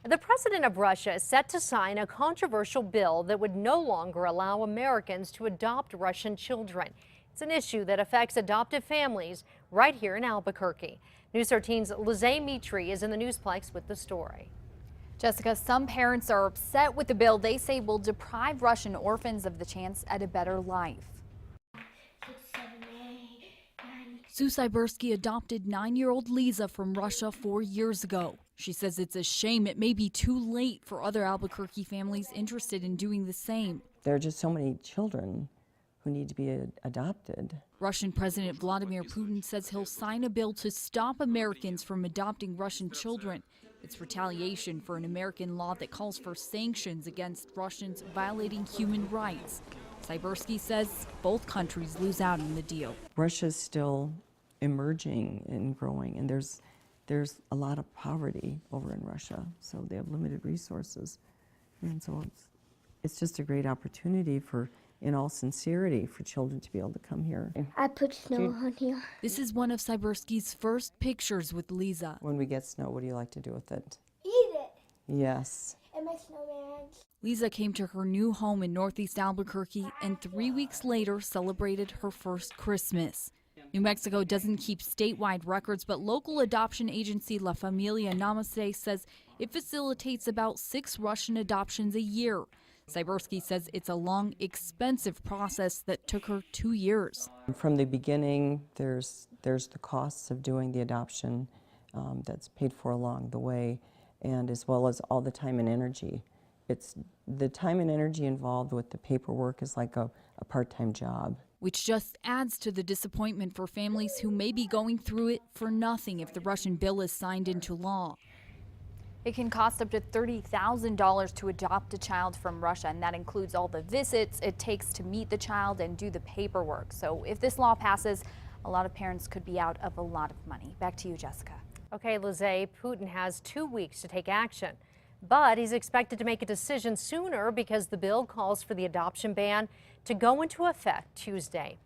The president of Russia is set to sign a controversial bill that would no longer allow Americans to adopt Russian children. It's an issue that affects adoptive families right here in Albuquerque. News 13's Lizay Mitri is in the Newsplex with the story. Jessica, some parents are upset with the bill they say will deprive Russian orphans of the chance at a better life. Sue Cybersky adopted 9-year-old Lisa from Russia 4 years ago. She says it's a shame it may be too late for other Albuquerque families interested in doing the same. There are just so many children who need to be adopted. Russian President Vladimir Putin says he'll sign a bill to stop Americans from adopting Russian children. It's retaliation for an American law that calls for sanctions against Russians violating human rights. Cybersky says both countries lose out in the deal. Russia's still emerging and growing, and there's a lot of poverty over in Russia, so they have limited resources. And so it's just a great opportunity for, in all sincerity, for children to be able to come here. I put snow on here. This is one of Cybersky's first pictures with Lisa. When we get snow, what do you like to do with it? Eat it. Yes. And my snowman. Lisa came to her new home in Northeast Albuquerque and 3 weeks later celebrated her first Christmas. New Mexico doesn't keep statewide records, but local adoption agency La Familia Namaste says it facilitates about 6 Russian adoptions a year. Cybersky says it's a long, expensive process that took her 2 years. From the beginning, there's the costs of doing the adoption that's paid for along the way, and as well as all the time and energy. It's the time and energy involved with the paperwork is like a part-time job. Which just adds to the disappointment for families who may be going through it for nothing if the Russian bill is signed into law. It can cost up to $30,000 to adopt a child from Russia, and that includes all the visits it takes to meet the child and do the paperwork. So if this law passes, a lot of parents could be out of a lot of money. Back to you, Jessica. Okay, Lizay, Putin has 2 weeks to take action, but he's expected to make a decision sooner because the bill calls for the adoption ban to go into effect Tuesday.